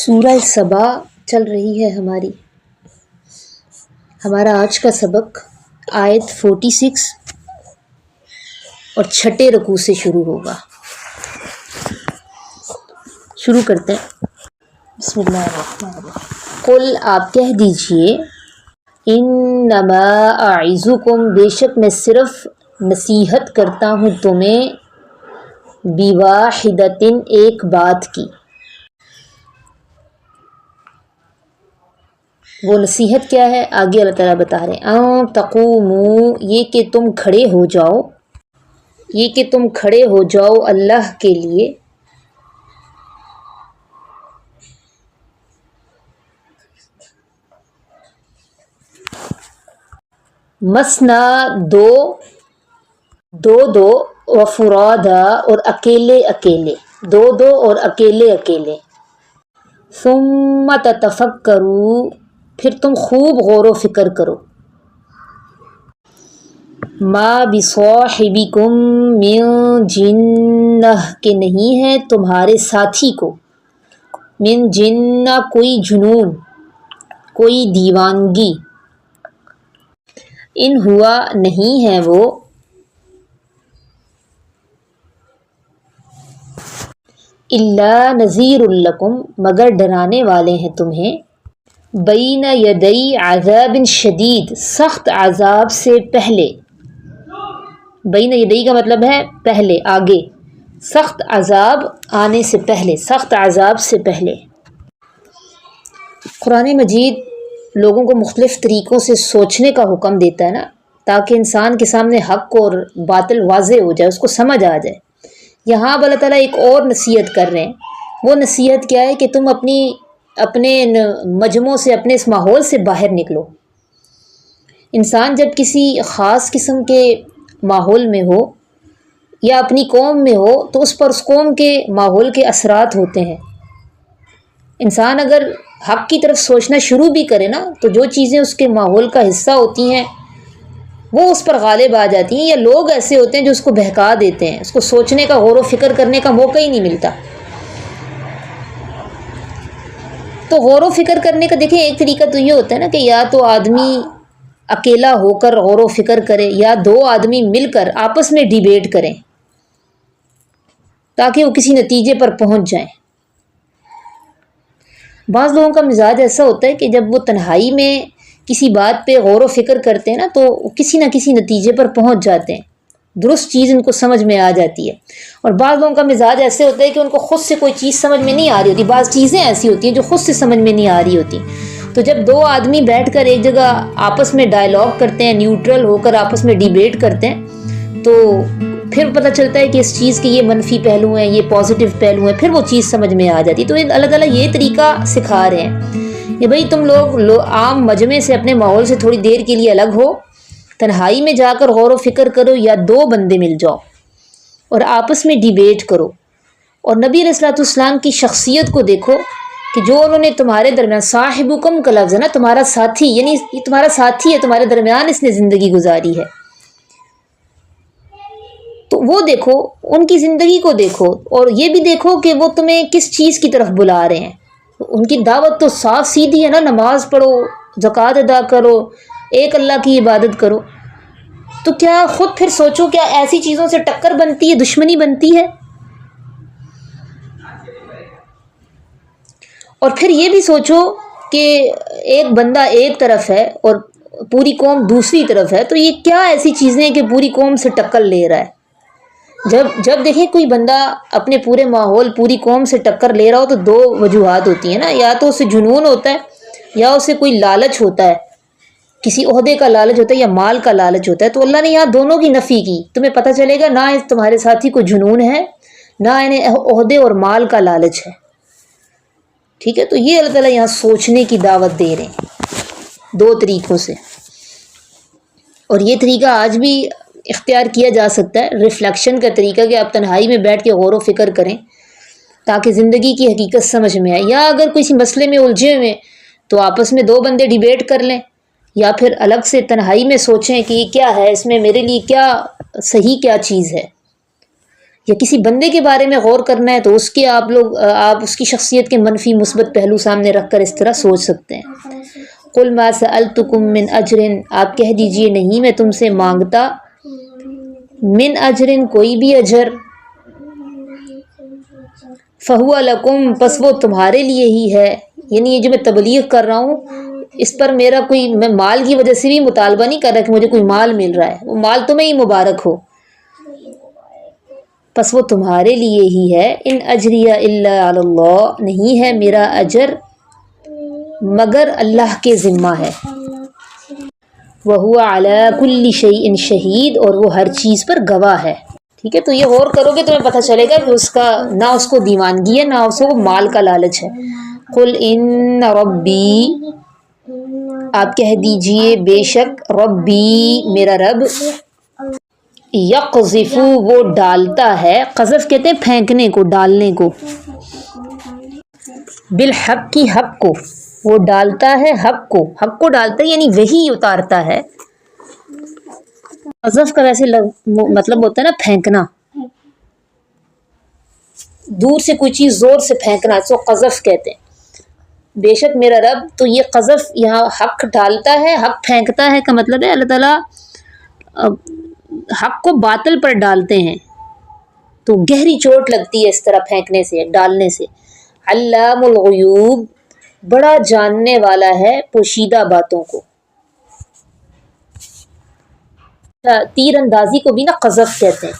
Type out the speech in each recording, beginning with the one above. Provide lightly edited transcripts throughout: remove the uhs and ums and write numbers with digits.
سورہ سبا چل رہی ہے ہمارا آج کا سبق آیت 46 اور چھٹے رکوع سے شروع ہوگا۔ شروع کرتے ہیں۔ بسم اللہ الرحمن الرحیم۔ قل آپ کہہ دیجئے انما اعظکم بے شک میں صرف نصیحت کرتا ہوں تمہیں بواحدۃ ایک بات کی۔ وہ نصیحت کیا ہے آگے اللہ تعالیٰ بتا رہے ہیں۔ ان تقوموا یہ کہ تم کھڑے ہو جاؤ اللہ کے لیے مثنا دو وفرادا اور اکیلے ثم تتفکروا پھر تم خوب غور و فکر کرو۔ ما بصاحبکم من جنہ کہ نہیں ہے تمہارے ساتھی کو من جنہ کوئی جنون کوئی دیوانگی، ان ہوا نہیں ہے وہ الا نذیر لکم مگر ڈرانے والے ہیں تمہیں بین یدی عذاب شدید سخت عذاب سے پہلے۔ بین یدی کا مطلب ہے پہلے آگے، سخت عذاب آنے سے پہلے، سخت عذاب سے پہلے۔ قرآن مجید لوگوں کو مختلف طریقوں سے سوچنے کا حکم دیتا ہے نا، تاکہ انسان کے سامنے حق اور باطل واضح ہو جائے، اس کو سمجھ آ جائے۔ یہاں اب اللہ تعالیٰ ایک اور نصیحت کر رہے ہیں۔ وہ نصیحت کیا ہے کہ تم اپنے مجموع سے، اپنے اس ماحول سے باہر نکلو۔ انسان جب کسی خاص قسم کے ماحول میں ہو یا اپنی قوم میں ہو تو اس پر اس قوم کے ماحول کے اثرات ہوتے ہیں۔ انسان اگر حق کی طرف سوچنا شروع بھی کرے نا تو جو چیزیں اس کے ماحول کا حصہ ہوتی ہیں وہ اس پر غالب آ جاتی ہیں، یا لوگ ایسے ہوتے ہیں جو اس کو بہکا دیتے ہیں، اس کو سوچنے کا، غور و فکر کرنے کا موقع ہی نہیں ملتا۔ تو غور و فکر کرنے کا دیکھیں ایک طریقہ تو یہ ہوتا ہے نا کہ یا تو آدمی اکیلا ہو کر غور و فکر کرے یا دو آدمی مل کر آپس میں ڈیبیٹ کریں تاکہ وہ کسی نتیجے پر پہنچ جائیں۔ بعض لوگوں کا مزاج ایسا ہوتا ہے کہ جب وہ تنہائی میں کسی بات پہ غور و فکر کرتے ہیں نا تو کسی نہ کسی نتیجے پر پہنچ جاتے ہیں، درست چیز ان کو سمجھ میں آ جاتی ہے۔ اور بعض لوگوں کا مزاج ایسے ہوتا ہے کہ ان کو خود سے کوئی چیز سمجھ میں نہیں آ رہی ہوتی، بعض چیزیں ایسی ہوتی ہیں جو خود سے سمجھ میں نہیں آ رہی ہوتی۔ تو جب دو آدمی بیٹھ کر ایک جگہ آپس میں ڈائلاگ کرتے ہیں، نیوٹرل ہو کر آپس میں ڈیبیٹ کرتے ہیں، تو پھر پتہ چلتا ہے کہ اس چیز کے یہ منفی پہلو ہیں، یہ پازیٹیو پہلو ہیں، پھر وہ چیز سمجھ میں آ جاتی ہے۔ تو اللہ تعالیٰ یہ طریقہ سکھا رہے ہیں کہ بھئی تم لوگ عام مجمع سے، اپنے ماحول سے تھوڑی دیر کے لیے الگ ہو، تنہائی میں جا کر غور و فکر کرو، یا دو بندے مل جاؤ اور آپس میں ڈیبیٹ کرو۔ اور نبی علیہ الصلوۃ والسلام کی شخصیت کو دیکھو کہ جو انہوں نے تمہارے درمیان، صاحبکم کا لفظ ہے نا، تمہارا ساتھی، یعنی یہ تمہارا ساتھی ہے، تمہارے درمیان اس نے زندگی گزاری ہے، تو وہ دیکھو، ان کی زندگی کو دیکھو، اور یہ بھی دیکھو کہ وہ تمہیں کس چیز کی طرف بلا رہے ہیں۔ ان کی دعوت تو صاف سیدھی ہے نا، نماز پڑھو، زکوٰۃ ادا کرو، ایک اللہ کی عبادت کرو۔ تو کیا خود پھر سوچو، کیا ایسی چیزوں سے ٹکر بنتی ہے، دشمنی بنتی ہے؟ اور پھر یہ بھی سوچو کہ ایک بندہ ایک طرف ہے اور پوری قوم دوسری طرف ہے، تو یہ کیا ایسی چیزیں ہیں کہ پوری قوم سے ٹکر لے رہا ہے؟ جب دیکھیں کوئی بندہ اپنے پورے ماحول، پوری قوم سے ٹکر لے رہا ہو تو دو وجوہات ہوتی ہیں نا، یا تو اسے جنون ہوتا ہے، یا اسے کوئی لالچ ہوتا ہے، کسی عہدے کا لالچ ہوتا ہے یا مال کا لالچ ہوتا ہے۔ تو اللہ نے یہاں دونوں کی نفی کی، تمہیں پتہ چلے گا نہ تمہارے ساتھی کو جنون ہے، نہ انہیں عہدے اور مال کا لالچ ہے۔ ٹھیک ہے، تو یہ اللہ تعالیٰ یہاں سوچنے کی دعوت دے رہے ہیں دو طریقوں سے، اور یہ طریقہ آج بھی اختیار کیا جا سکتا ہے، ریفلیکشن کا طریقہ، کہ آپ تنہائی میں بیٹھ کے غور و فکر کریں تاکہ زندگی کی حقیقت سمجھ میں آئے، یا اگر کسی مسئلے میں الجھے ہوئے تو آپس میں دو بندے ڈیبیٹ کر لیں، یا پھر الگ سے تنہائی میں سوچیں کہ یہ کیا ہے، اس میں میرے لیے کیا صحیح، کیا چیز ہے۔ یا کسی بندے کے بارے میں غور کرنا ہے تو اس کے آپ اس کی شخصیت کے منفی مثبت پہلو سامنے رکھ کر اس طرح سوچ سکتے ہیں۔ قل ما سألتکم من اجر، آپ کہہ دیجئے نہیں میں تم سے مانگتا من اجر کوئی بھی اجر، فہو لکم پس وہ تمہارے لیے ہی ہے، یعنی یہ جو میں تبلیغ کر رہا ہوں اس پر میرا میں مال کی وجہ سے بھی مطالبہ نہیں کر رہا کہ مجھے کوئی مال مل رہا ہے، وہ مال تمہیں ہی مبارک ہو، پس وہ تمہارے لیے ہی ہے۔ ان اجریہ الا علی اللہ، نہیں ہے میرا اجر مگر اللہ کے ذمہ ہے۔ وَهُوَ عَلَى كُلِّ شَيْءٍ شہید، اور وہ ہر چیز پر گواہ ہے۔ ٹھیک ہے، تو یہ غور کرو گے تمہیں پتہ چلے گا کہ نہ اس کو دیوانگی ہے نہ اس کو مال کا لالچ ہے۔ قُلْ إِنَّ رَبِّي، آپ کہہ دیجئے بے شک ربی میرا رب، یقذف وہ ڈالتا ہے، قذف کہتے ہیں پھینکنے کو، ڈالنے کو، بالحق کی حق کو، وہ ڈالتا ہے حق کو ڈالتا ہے یعنی وہی اتارتا ہے۔ قذف کا ویسے مطلب ہوتا ہے نا پھینکنا، دور سے کوئی چیز زور سے پھینکنا، اس کو قذف کہتے ہیں۔ بے شک میرا رب، تو یہ قذف یہاں حق ڈالتا ہے، حق پھینکتا ہے کا مطلب ہے اللہ تعالیٰ حق کو باطل پر ڈالتے ہیں تو گہری چوٹ لگتی ہے اس طرح پھینکنے سے، ڈالنے سے۔ علام الغیوب، بڑا جاننے والا ہے پوشیدہ باتوں کو۔ تیر اندازی کو بھی نا قذف کہتے ہیں،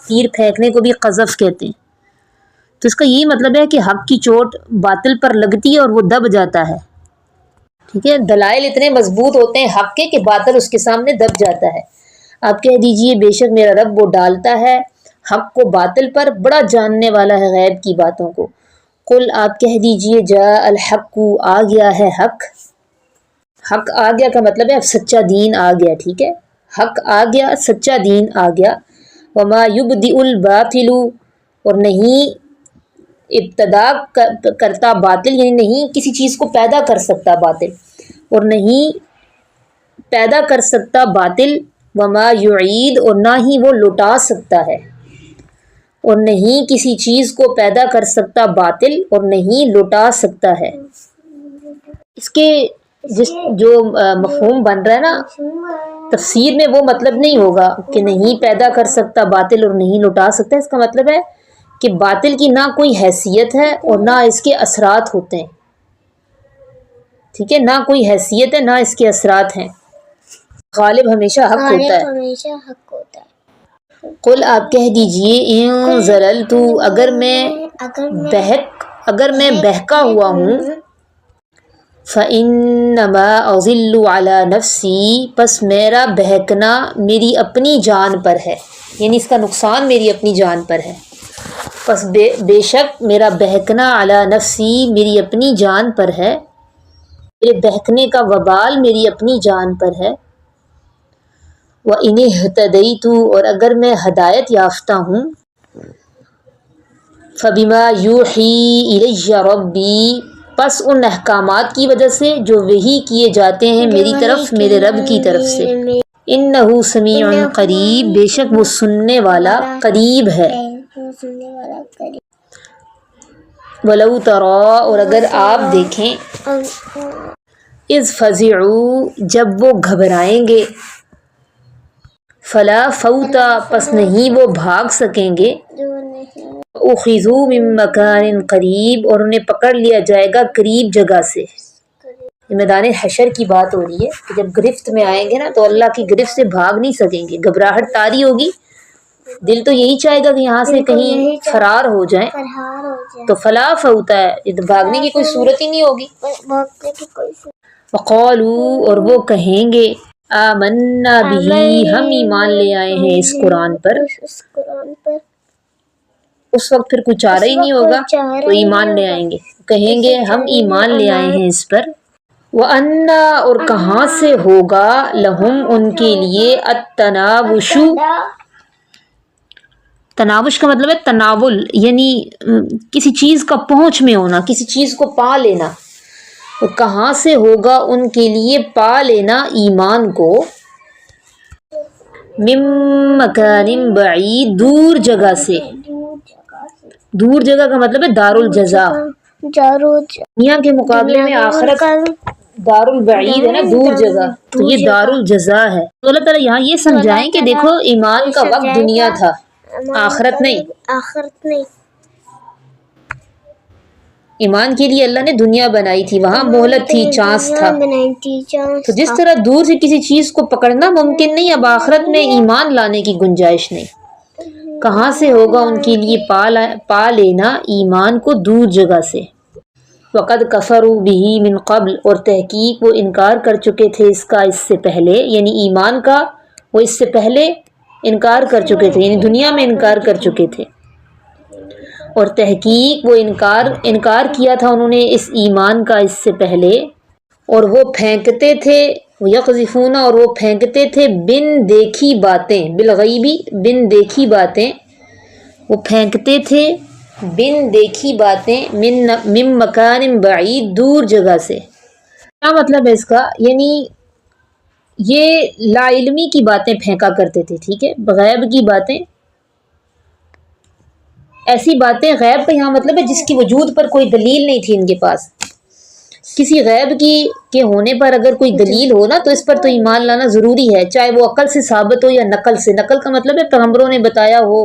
تیر پھینکنے کو بھی قذف کہتے ہیں، تو اس کا یہی مطلب ہے کہ حق کی چوٹ باطل پر لگتی ہے اور وہ دب جاتا ہے۔ ٹھیک ہے، دلائل اتنے مضبوط ہوتے ہیں حق کے کہ باطل اس کے سامنے دب جاتا ہے۔ آپ کہہ دیجئے بے شک میرا رب وہ ڈالتا ہے حق کو باطل پر، بڑا جاننے والا ہے غیب کی باتوں کو۔ قل آپ کہہ دیجئے جاء الحق، آ گیا ہے حق، حق آ گیا کا مطلب ہے اب سچا دین آ گیا۔ ٹھیک ہے، حق آ گیا، سچا دین آ گیا۔ وما یبدئ الباطل، اور نہیں ابتدا کرتا باطل، یعنی نہیں کسی چیز کو پیدا کر سکتا باطل، اور نہیں پیدا کر سکتا باطل۔ وما یعید، اور نہ ہی وہ لوٹا سکتا ہے، اور نہیں کسی چیز کو پیدا کر سکتا باطل اور نہیں لوٹا سکتا ہے۔ اس کے جو مفہوم بن رہا ہے نا تفسیر میں، وہ مطلب نہیں ہوگا کہ نہیں پیدا کر سکتا باطل اور نہیں لوٹا سکتا، اس کا مطلب ہے کہ باطل کی نہ کوئی حیثیت ہے اور نہ اس کے اثرات ہوتے ہیں۔ ٹھیک ہے، نہ کوئی حیثیت ہے نہ اس کے اثرات ہیں، غالب ہمیشہ حق ہوتا ہے۔ قل آپ کہہ دیجئے ان ضللت، اگر میں بہکا ہوا ہوں، فإنما أضل على نفسی، پس میرا بہکنا میری اپنی جان پر ہے، یعنی اس کا نقصان میری اپنی جان پر ہے۔ پس بے شک میرا بہکنا علی نفسی، میری اپنی جان پر ہے، میرے بہکنے کا وبال میری اپنی جان پر ہے۔ وَإِنِ اهْتَدَيْتُ، اور اگر میں ہدایت یافتہ ہوں، فَبِمَا يُوحِي إِلَيَّ رَبِّي، پس ان احکامات کی وجہ سے جو وحی کیے جاتے ہیں میری طرف میرے رب کی طرف سے۔ إِنَّهُ سَمِيعٌ قریب، بے شک وہ سننے والا قریب ہے۔ وَلَوْ تَرَىٰ، اور اگر آپ دیکھیں، اِذْ فَزِعُوا، جب وہ گھبرائیں گے، فَلَا فَوْتَ، پس نہیں وہ بھاگ سکیں گے، أُخِذُوا مِن مَّكَانٍ قریب، اور انہیں پکڑ لیا جائے گا قریب جگہ سے۔ یہ میدان حشر کی بات ہو رہی ہے کہ جب گرفت میں آئیں گے نا تو اللہ کی گرفت سے بھاگ نہیں سکیں گے، گھبراہٹ طاری ہوگی، دل تو یہی چاہے گا کہ یہاں سے کہیں فرار ہو جائیں، تو فلا فوت ہے، بھاگنے کی کوئی صورت ہی نہیں ہوگی۔ وقالوا، اور وہ کہیں گے، آمنا بھی، ہم ایمان لے آئے ہیں اس قرآن پر۔ اس وقت پھر کوئی چارہ ہی نہیں ہوگا تو ایمان لے آئیں گے، کہیں گے ہم ایمان لے آئے ہیں اس پر۔ وَأَنَّا، اور کہاں سے ہوگا، لہم ان کے لیے، التناوش، تناوش کا مطلب ہے تناول، یعنی کسی چیز کا پہنچ میں ہونا، کسی چیز کو پا لینا، تو کہاں سے ہوگا ان کے لیے پا لینا ایمان کو، من مکان بعید، دور جگہ سے، دور جگہ کا مطلب ہے دار الجزا، دنیا کے مقابلے میں آخرت دار البعید ہے نا، دور جگہ، تو یہ دار الجزا ہے۔ تو اللہ تعالیٰ یہاں یہ سمجھائیں کہ دیکھو ایمان کا وقت دنیا تھا، آخرت نہیں۔ ایمان کے لیے اللہ نے دنیا بنائی تھی، وہاں مہلت تھی، چانس تھا۔ تو جس طرح دور سے کسی چیز کو پکڑنا ممکن نہیں، اب آخرت میں ایمان لانے کی گنجائش نہیں، کہاں سے ہوگا ان کے لیے پا لینا ایمان کو دور جگہ سے۔ وَقَدْ كَفَرُوا بِهِ مِنْ قَبْلِ، اور تحقیق وہ انکار کر چکے تھے اس کا اس سے پہلے، یعنی ایمان کا وہ اس سے پہلے انکار کر چکے تھے، یعنی دنیا میں انکار کر چکے تھے، اور تحقیق وہ انکار کیا تھا انہوں نے اس ایمان کا اس سے پہلے، اور وہ پھینکتے تھے یقذفون، اور وہ پھینکتے تھے بن دیکھی باتیں، بالغیبی بن دیکھی باتیں، وہ پھینکتے تھے بن دیکھی باتیں من مکان بعید، دور جگہ سے۔ کیا مطلب ہے اس کا؟ یعنی یہ لا علمی کی باتیں پھینکا کرتے تھے، ٹھیک ہے، غیب کی باتیں، ایسی باتیں، غیب کا یہاں مطلب ہے جس کی وجود پر کوئی دلیل نہیں تھی ان کے پاس۔ کسی غیب کے ہونے پر اگر کوئی دلیل ہو نا تو اس پر تو ایمان لانا ضروری ہے، چاہے وہ عقل سے ثابت ہو یا نقل سے۔ نقل کا مطلب ہے پیغمبروں نے بتایا ہو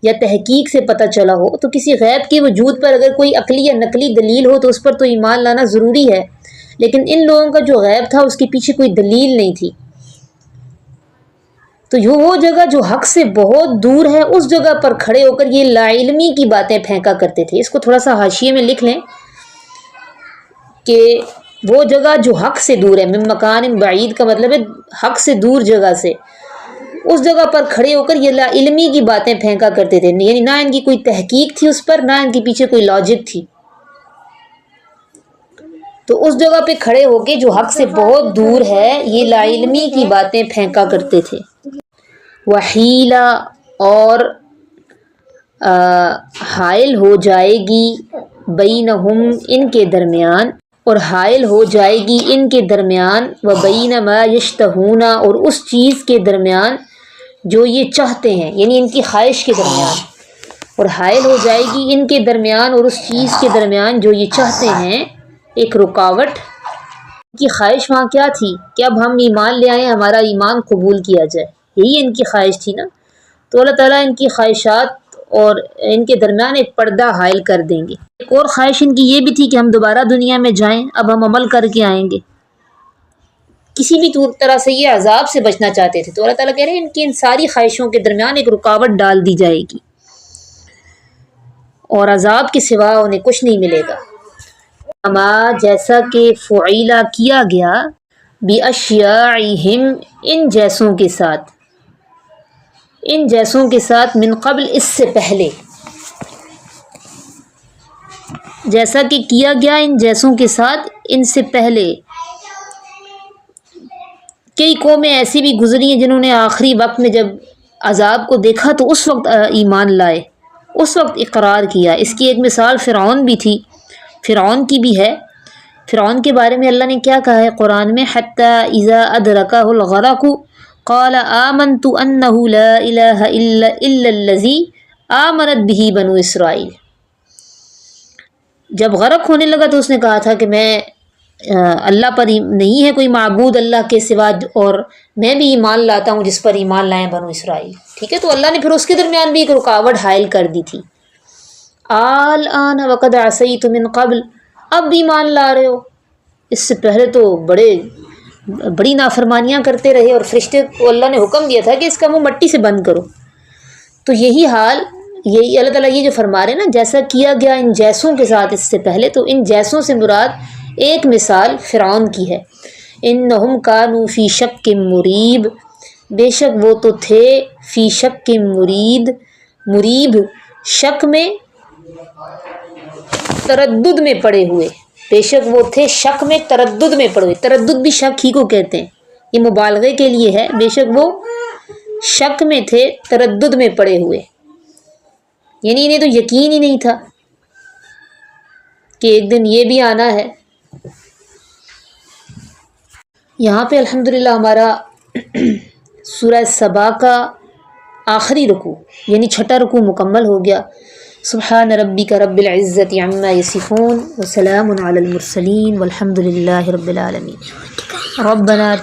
یا تحقیق سے پتہ چلا ہو، تو کسی غیب کے وجود پر اگر کوئی عقلی یا نقلی دلیل ہو تو اس پر تو ایمان لانا ضروری ہے، لیکن ان لوگوں کا جو غیب تھا اس کے پیچھے کوئی دلیل نہیں تھی۔ تو وہ جگہ جو حق سے بہت دور ہے، اس جگہ پر کھڑے ہو کر یہ لا علمی کی باتیں پھینکا کرتے تھے۔ اس کو تھوڑا سا حاشیے میں لکھ لیں کہ وہ جگہ جو حق سے دور ہے، من مکان بعید کا مطلب ہے حق سے دور جگہ سے، اس جگہ پر کھڑے ہو کر یہ لا علمی کی باتیں پھینکا کرتے تھے، یعنی نہ ان کی کوئی تحقیق تھی اس پر، نہ ان کے پیچھے کوئی لاجک تھی۔ تو اس جگہ پہ کھڑے ہو کے جو حق سے بہت دور ہے یہ لا علمی کی باتیں پھینکا کرتے تھے۔ وحیلا، اور حائل ہو جائے گی بینہم، ان کے درمیان، اور حائل ہو جائے گی ان کے درمیان، وبین ما یشتہون، اور اس چیز کے درمیان جو یہ چاہتے ہیں، یعنی ان کی خواہش کے درمیان، اور حائل ہو جائے گی ان کے درمیان اور اس چیز کے درمیان جو یہ چاہتے ہیں، ایک رکاوٹ۔ ان کی خواہش وہاں کیا تھی کہ اب ہم ایمان لے آئیں، ہمارا ایمان قبول کیا جائے، یہی ان کی خواہش تھی نا۔ تو اللہ تعالیٰ ان کی خواہشات اور ان کے درمیان ایک پردہ حائل کر دیں گے۔ ایک اور خواہش ان کی یہ بھی تھی کہ ہم دوبارہ دنیا میں جائیں، اب ہم عمل کر کے آئیں گے، کسی بھی طرح سے یہ عذاب سے بچنا چاہتے تھے۔ تو اللہ تعالیٰ کہہ رہے ہیں ان کی ان ساری خواہشوں کے درمیان ایک رکاوٹ ڈال دی جائے گی، اور عذاب کے سوا انہیں کچھ نہیں ملے گا۔ اما، جیسا کہ فعیلا کیا گیا، بِأَشْيَاعِهِمْ، ان جیسوں کے ساتھ، ان جیسوں کے ساتھ، من قبل، اس سے پہلے، جیسا کہ کیا گیا ان جیسوں کے ساتھ ان سے پہلے۔ کئی قومیں ایسی بھی گزری ہیں جنہوں نے آخری وقت میں جب عذاب کو دیکھا تو اس وقت ایمان لائے، اس وقت اقرار کیا۔ اس کی ایک مثال فرعون بھی تھی، فرعون کی بھی ہے۔ فرعون کے بارے میں اللہ نے کیا کہا ہے قرآن میں؟ حَتَّى إِذَا أَدْرَكَهُ الْغَرَقُ قَالَ آمَنْتُ أَنَّهُ لَا إِلَهَ إِلَّا الَّذِي آمَنَتْ بِهِ بَنُو إِسرَائِيل۔ جب غرق ہونے لگا تو اس نے کہا تھا کہ میں اللہ پر نہیں ہے کوئی معبود اللہ کے سوا، اور میں بھی ایمان لاتا ہوں جس پر ایمان لائیں بنو اسرائیل، ٹھیک ہے۔ تو اللہ نے پھر اس کے درمیان بھی ایک رکاوٹ حائل کر دی تھی۔ الآن وقد عصیت من قبل، اب ایمان لا رہے ہو، اس سے پہلے تو بڑی نافرمانیاں کرتے رہے، اور فرشتے کو اللہ نے حکم دیا تھا کہ اس کا منہ مٹی سے بند کرو۔ تو یہی حال، یہی اللہ تعالیٰ یہ جو فرما رہے ہیں نا، جیسا کیا گیا ان جیسوں کے ساتھ اس سے پہلے، تو ان جیسوں سے مراد ایک مثال فرعون کی ہے۔ انہم کانوا فی شک مریب، بے شک وہ تو تھے فی شک مریب، شک میں، تردد میں پڑے ہوئے، بے شک وہ تھے شک میں، تردد میں پڑے ہوئے۔ تردد بھی شک ہی کو کہتے ہیں، یہ مبالغے کے لیے ہے۔ بے شک وہ شک میں تھے، تردد میں پڑے ہوئے، یعنی انہیں تو یقین ہی نہیں تھا کہ ایک دن یہ بھی آنا ہے۔ یہاں پہ الحمدللہ ہمارا سورہ سبا کا آخری رکوع یعنی چھٹا رکوع مکمل ہو گیا. سبحان ربک رب العزت عما یصفون وسلام علی المرسلین والحمد للہ رب العالمین. ربنا